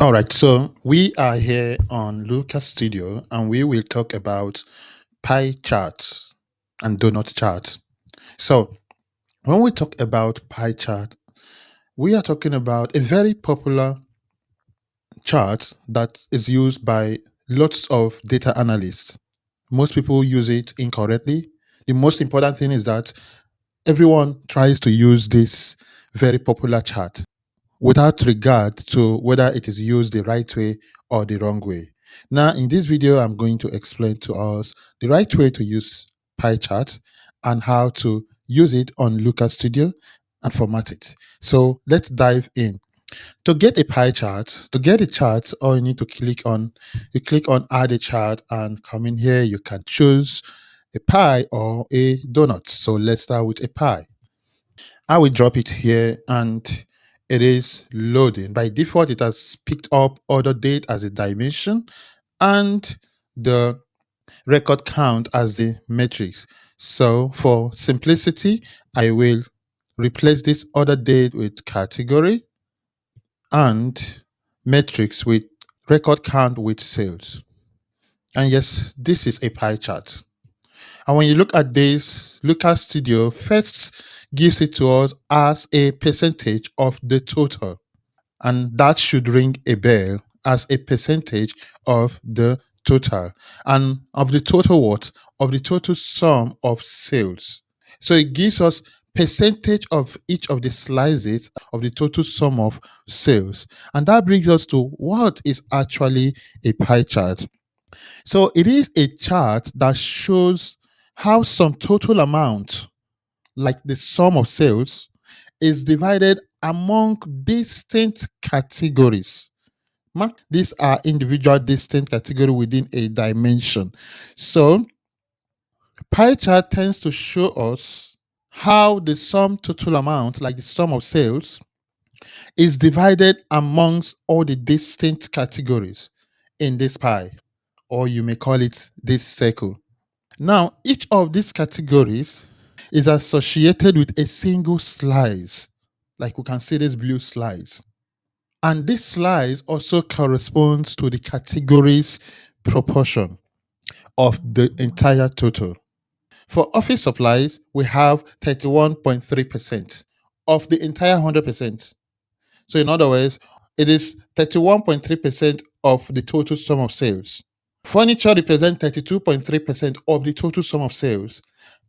All right, so we are here on Lucas Studio and we will talk about pie charts and donut charts. So, when we talk about pie chart, we are talking about a very popular chart that is used by lots of data analysts. Most people use it incorrectly. The most important thing is that everyone tries to use this very popular chart without regard to whether it is used the right way or the wrong way. Now, in this video, I'm going to explain to us the right way to use pie charts and how to use it on Lucas Studio and format it. So let's dive in. To get a pie chart, to get a chart, all you need to you click on add a chart and come in here. You can choose a pie or a donut. So let's start with a pie. I will drop it here and it is loading. By default, it has picked up order date as a dimension and the record count as the matrix. So for simplicity, I will replace this order date with category and matrix with record count with sales. And yes, this is a pie chart. And when you look at this, Lucas Studio first gives it to us as a percentage of the total. And that should ring a bell as a percentage of the total. And of the total what? Of the total sum of sales. So it gives us percentage of each of the slices of the total sum of sales. And that brings us to what is actually a pie chart. So it is a chart that shows how some total amount, like the sum of sales, is divided among distinct categories. These are individual distinct category within a dimension. So pie chart tends to show us how the sum total amount, like the sum of sales, is divided amongst all the distinct categories in this pie, or you may call it this circle. Now, each of these categories is associated with a single slice, like we can see this blue slice. And this slice also corresponds to the category's proportion of the entire total. For office supplies, we have 31.3% of the entire 100%. So, in other words, it is 31.3% of the total sum of sales. Furniture represents 32.3% of the total sum of sales.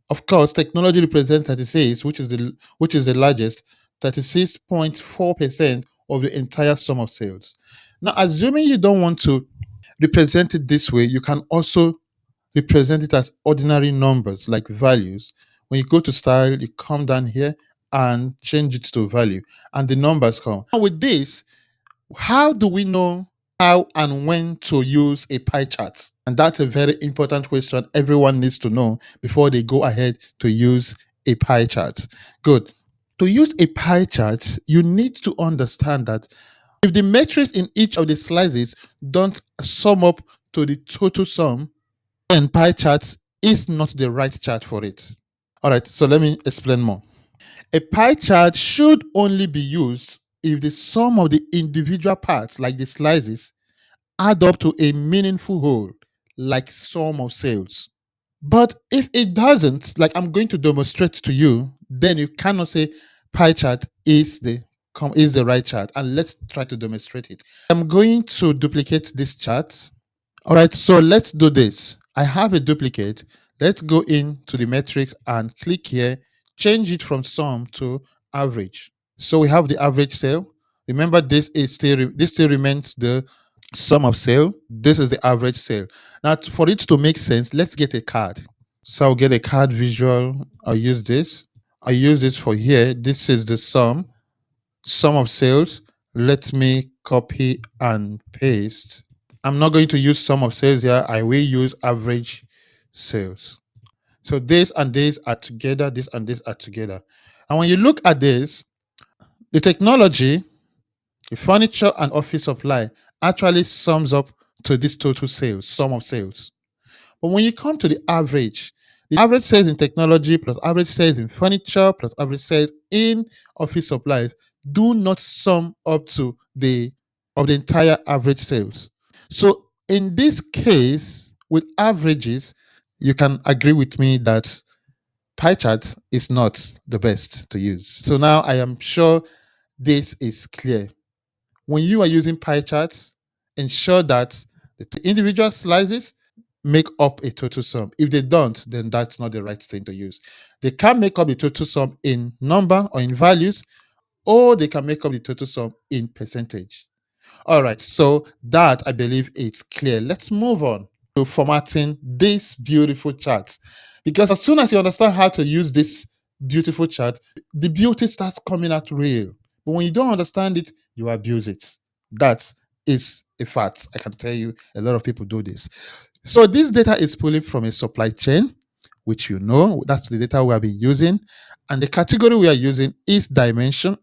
Of course, technology represents 36, which is the largest, 36.4% of the entire sum of sales. Now, assuming you don't want to represent it this way, you can also represent it as ordinary numbers like values. When you go to style, you come down here and change it to value, and the numbers come. Now, with this, how do we know how and when to use a pie chart? And that's a very important question everyone needs to know before they go ahead to use a pie chart. Good. To use a pie chart, you need to understand that if the metrics in each of the slices don't sum up to the total sum, then pie charts is not the right chart for it. All right, so let me explain more. A pie chart should only be used if the sum of the individual parts, like the slices, add up to a meaningful whole, like sum of sales. But if it doesn't, like I'm going to demonstrate to you, then you cannot say pie chart is the right chart. And let's try to demonstrate it. I'm going to duplicate this chart. All right, so let's do this. I have a duplicate. Let's go into the matrix and click here, change it from sum to average. So we have the average sale. Remember, this still remains the sum of sale. This is the average sale. Now, for it to make sense, let's get a card. So I'll get a card visual. I'll use this. I use this for here. This is the sum of sales. Let me copy and paste. I'm not going to use sum of sales here. I will use average sales. So this and this are together, this and this are together. And when you look at this, the technology, the furniture and office supply actually sums up to this total sales, sum of sales. But when you come to the average sales in technology plus average sales in furniture plus average sales in office supplies do not sum up to the of the entire average sales. So in this case, with averages, you can agree with me that pie chart is not the best to use. So now I am sure this is clear. When you are using pie charts, ensure that the individual slices make up a total sum. If they don't, then that's not the right thing to use. They can make up the total sum in number or in values, or they can make up the total sum in percentage. All right, so that I believe is clear. Let's move on to formatting this beautiful chart. Because as soon as you understand how to use this beautiful chart, the beauty starts coming out real. But when you don't understand it, you abuse it. That is a fact. I can tell you a lot of people do this. So this data is pulling from a supply chain, which you know, that's the data we have been using. And the category we are using is dimension,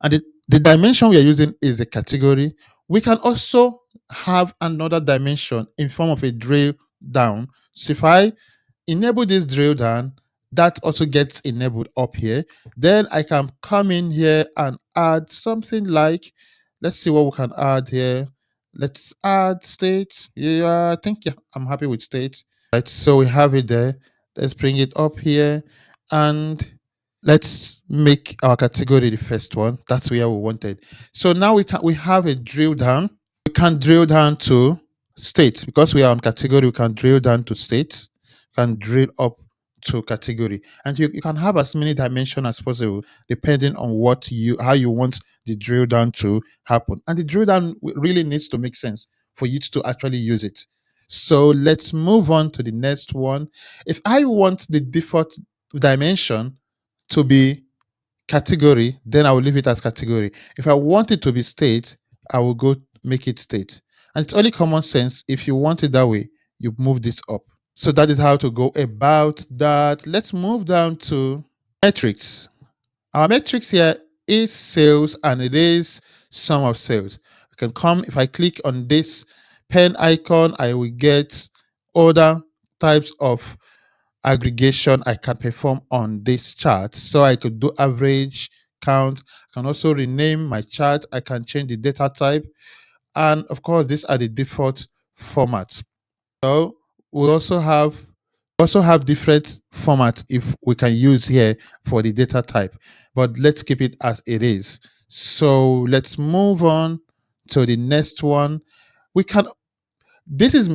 and the dimension we are using is a category. We can also have another dimension in form of a drill down. So if I enable this drill down, that also gets enabled up here. Then I can come in here and add something like, let's see what we can add here. Let's add state. Yeah, I think, yeah, I'm happy with state. Right, so we have it there. Let's bring it up here, and let's make our category the first one. That's where we wanted. So now we have a drill down. We can drill down to states because we are on category. We can drill down to states. Can drill up to category, and you can have as many dimensions as possible depending on what you how you want the drill down to happen. And the drill down really needs to make sense for you to actually use it. So let's move on to the next one. If I want the default dimension to be category, then I will leave it as category. If I want it to be state, I will go make it state. And it's only common sense. If you want it that way, you move this up. So that is how to go about that. Let's move down to metrics. Our metrics here is sales, and it is sum of sales. I can come, if I click on this pen icon, I will get other types of aggregation I can perform on this chart. So I could do average, count. I can also rename my chart. I can change the data type. And of course, these are the default formats. So we also have different formats if we can use here for the data type, but let's keep it as it is. So let's move on to the next one. We can this is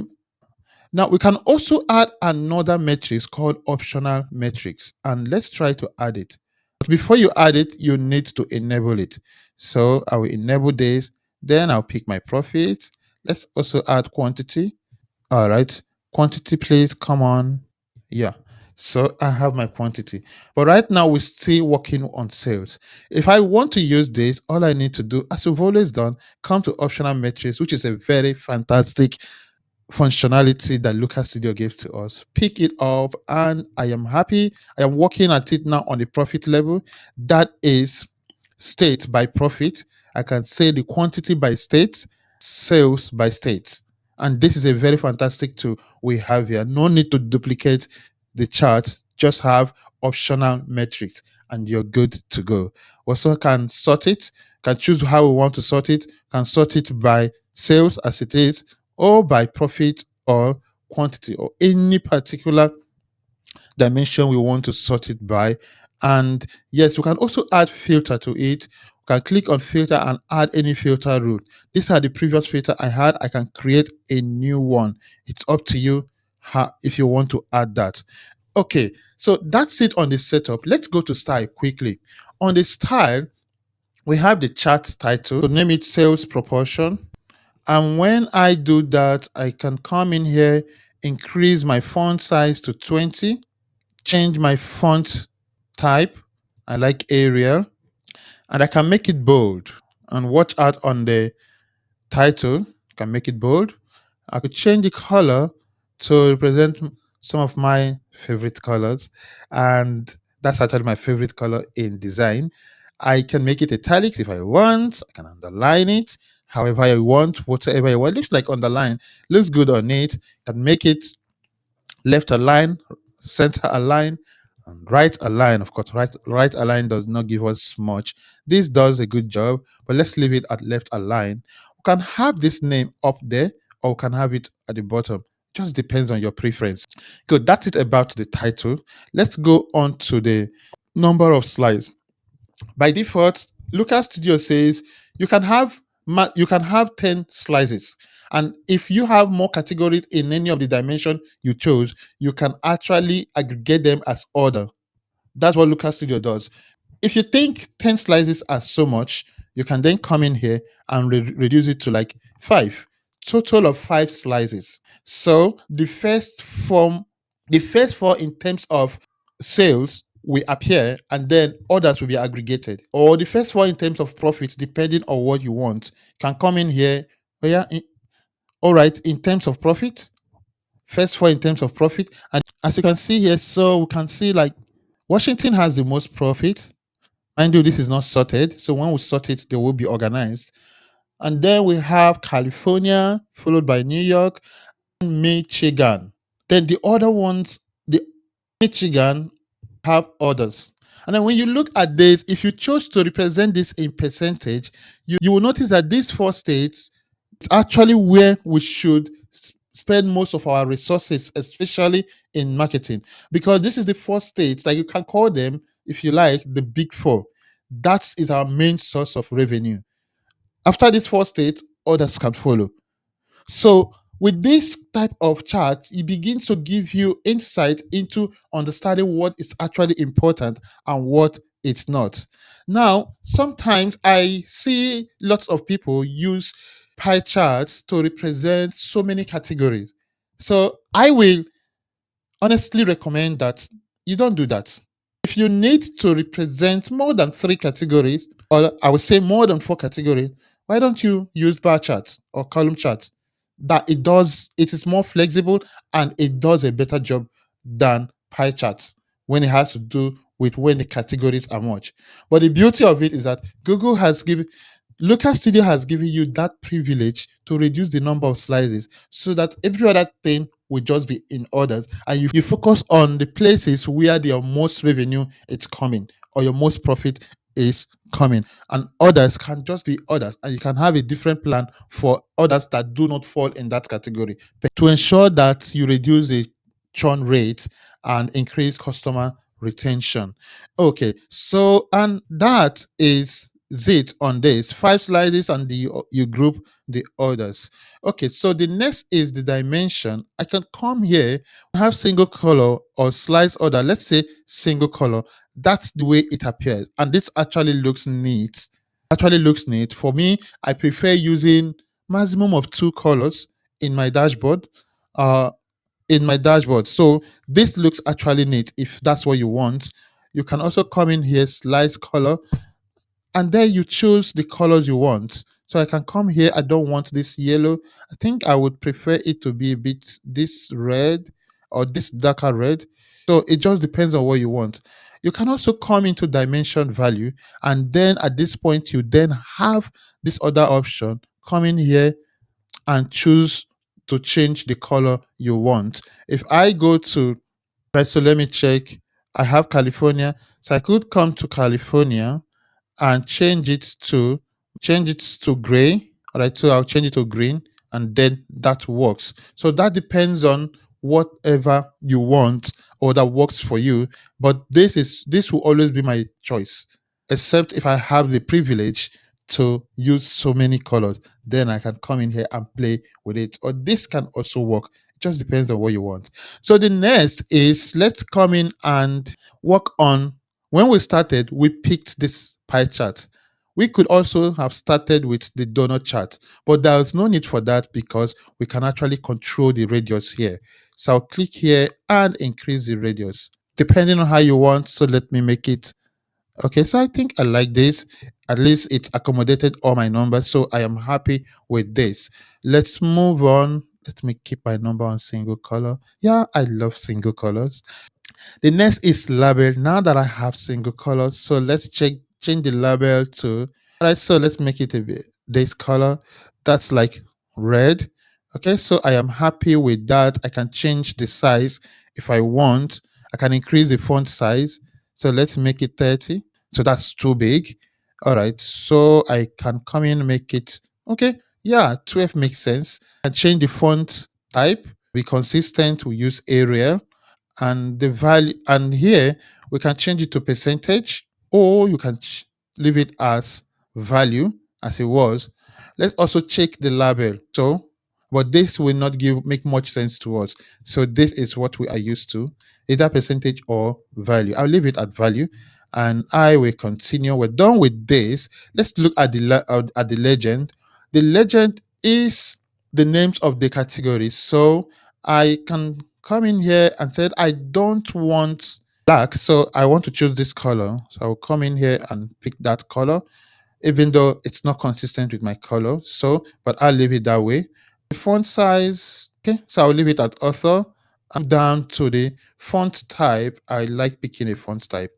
now we can also add another matrix called optional matrix, and let's try to add it. But before you add it, you need to enable it. So I will enable this, then I'll pick my profit. Let's also add quantity. All right. Quantity, please come on. Yeah. So I have my quantity. But right now we're still working on sales. If I want to use this, all I need to do, as we've always done, come to optional metrics, which is a very fantastic functionality that Lucas Studio gives to us. Pick it up, and I am happy. I am working at it now on the profit level. That is state by profit. I can say the quantity by state, sales by state. And this is a very fantastic tool we have here. No need to duplicate the chart, just have optional metrics and you're good to go. Also can sort it, can choose how we want to sort it, can sort it by sales as it is, or by profit or quantity, or any particular dimension we want to sort it by. And yes, we can also add filter to it. We can click on filter and add any filter rule. These are the previous filter I had. I can create a new one. It's up to you how, if you want to add that. Okay, so that's it on the setup. Let's go to style quickly. On the style, we have the chart title. So name it sales proportion. And when I do that, I can come in here, increase my font size to 20, change my font type. I like Arial, and I can make it bold. And watch out on the title, I can make it bold. I could change the color to represent some of my favorite colors, and that's actually my favorite color in design. I can make it italics if I want. I can underline it however I want, whatever I want. It looks like underline, looks good on it. Can make it left align, center align, and right align. Of course, right align does not give us much. This does a good job, but let's leave it at left align. We can have this name up there or we can have it at the bottom. Just depends on your preference. Good. That's it about the title. Let's go on to the number of slides. By default, Lucas Studio says you can have you can have 10 slices. And if you have more categories in any of the dimension you chose, you can actually aggregate them as order. That's what Lucas Studio does. If you think 10 slices are so much, you can then come in here and reduce it to like five. Total of five slices. So the first four in terms of sales will appear and then others will be aggregated. Or the first four in terms of profits, depending on what you want, can come in here. Oh yeah, all right, in terms of profit, first four in terms of profit. And as you can see here, so we can see like Washington has the most profit. Mind you, this is not sorted. So when we sort it, they will be organized. And then we have California, followed by New York, and Michigan. Then the other ones, the Michigan have others. And then when you look at this, if you chose to represent this in percentage, you will notice that these four states is actually where we should spend most of our resources, especially in marketing, because this is the four states that you can call them, if you like, the big four. That is our main source of revenue. After these four states, others can follow. So with this type of chart, it begins to give you insight into understanding what is actually important and what it's not. Now, sometimes I see lots of people use pie charts to represent so many categories. So I will honestly recommend that you don't do that. If you need to represent more than three categories, or I would say more than four categories, why don't you use bar charts or column charts? That it is more flexible and it does a better job than pie charts when it has to do with when the categories are much. But the beauty of it is that Lucas Studio has given you that privilege to reduce the number of slices so that every other thing will just be in orders and you focus on the places where your most revenue is coming or your most profit is coming, and others can just be others, and you can have a different plan for others that do not fall in that category to ensure that you reduce the churn rate and increase customer retention. Okay, so and that is it on this five slides, and you group the orders. Okay, so the next is the dimension. I can come here and have single color or slice order. Let's say single color. That's the way it appears, and this actually looks neat. For me, I prefer using maximum of two colors in my dashboard. Uh, so this looks actually neat. If that's what you want, you can also come in here, slice color, and then you choose the colors you want. So I can come here. I don't want this yellow. I think I would prefer it to be a bit this red or this darker red. So it just depends on what you want. You can also come into dimension value, and then at this point you then have this other option. Come in here and choose to change the color you want. If I go to, right, so let me check. I have California, so I could come to California and change it to gray. All right, so I'll change it to green, and then that works. So that depends on whatever you want or that works for you. But this will always be my choice, except if I have the privilege to use so many colors, then I can come in here and play with it. Or this can also work. It just depends on what you want. So the next is, let's come in and work on, when we started, we picked this pie chart. We could also have started with the donut chart, but there's no need for that because we can actually control the radius here. So I'll click here and increase the radius depending on how you want. So let me make it. Okay, so I think I like this. At least it's accommodated all my numbers, so I am happy with this. Let's move on. Let me keep my number on single color. Yeah, I love single colors. The next is label. Now that I have single colors, so let's change the label to, all right, so let's make it a bit this color. That's like red. Okay, so I am happy with that. I can change the size if I want. I can increase the font size. So let's make it 30. So that's too big. All right, so I can come in and make it, okay. Yeah, 12 makes sense. And change the font type, be consistent, we use Arial, and the value, and here we can change it to percentage, or you can leave it as value as it was. Let's also check the label. So, but this will not give make much sense to us. So this is what we are used to, either percentage or value. I'll leave it at value, and I will continue. We're done with this. Let's look at the at the legend. The legend is the names of the categories. So I can come in here and said I don't want black, so I want to choose this color. So I'll come in here and pick that color, even though it's not consistent with my color. So, but I'll leave it that way. The font size, okay, so I'll leave it at author. I'm down to the font type. I like picking a font type.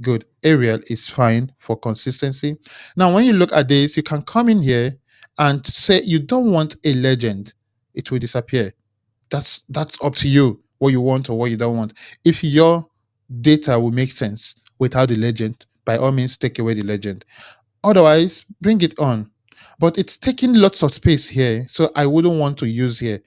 Good. Arial is fine for consistency. Now, when you look at this, you can come in here and say you don't want a legend. It will disappear. That's up to you what you want or what you don't want. If your data will make sense without the legend, by all means take away the legend. Otherwise, bring it on. But it's taking lots of space here, so I wouldn't want to use here.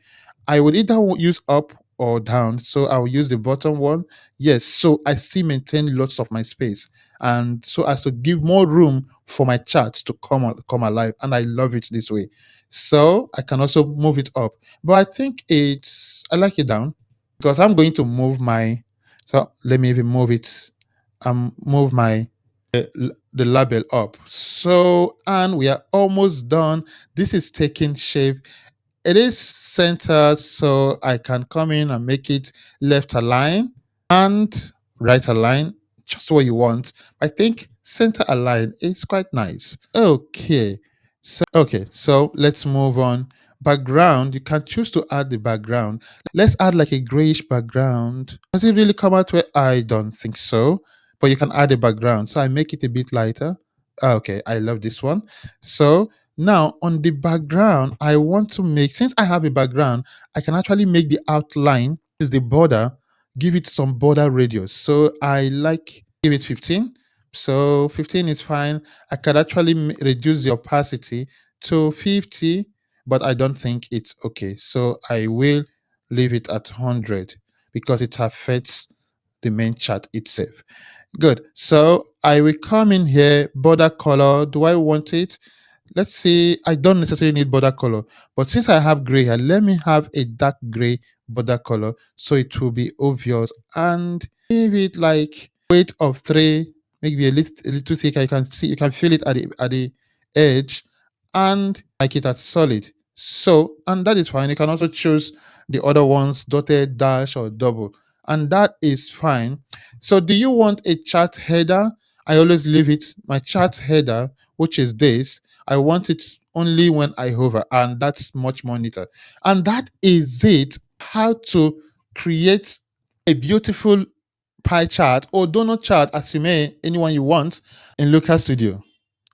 I would either use up or down. So I'll use the bottom one. Yes, so I still maintain lots of my space. And so as to give more room for my charts to come alive. And I love it this way. So I can also move it up. But I think I like it down because I'm going to move my, so let me even move it, move my the label up. So, and we are almost done. This is taking shape. It is centered, so I can come in and make it left align and right align, just what you want. I think center align is quite nice. Okay, so let's move on. Background, you can choose to add the background. Let's add like a grayish background. Does it really come out where? I don't think so, but you can add a background. So I make it a bit lighter. Okay, I love this one. So now on the background, I want to make, since I have a background, I can actually make the outline is the border, give it some border radius. So I like give it 15. So 15 is fine. I could actually reduce the opacity to 50, but I don't think it's okay. So I will leave it at 100 because it affects the main chart itself. Good. So I will come in here, border color. Do I want it? Let's see. I don't necessarily need border color, but since I have gray here, let me have a dark gray border color so it will be obvious, and give it like weight of 3, maybe a little thicker. You can see, you can feel it at the edge, and like it at solid. So, and that is fine. You can also choose the other ones, dotted, dash, or double, and that is fine. So do you want a chart header? I always leave it, my chart header, which is this. I want it only when I hover, and that's much more neater. And that is it. How to create a beautiful pie chart or donut chart, as you may, anyone you want, in Lucas Studio.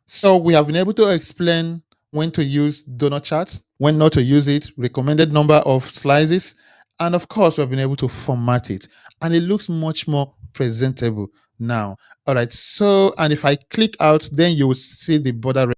So we have been able to explain when to use donut charts, when not to use it, recommended number of slices, and of course we've been able to format it, and it looks much more presentable now. All right, so and if I click out, then you will see the border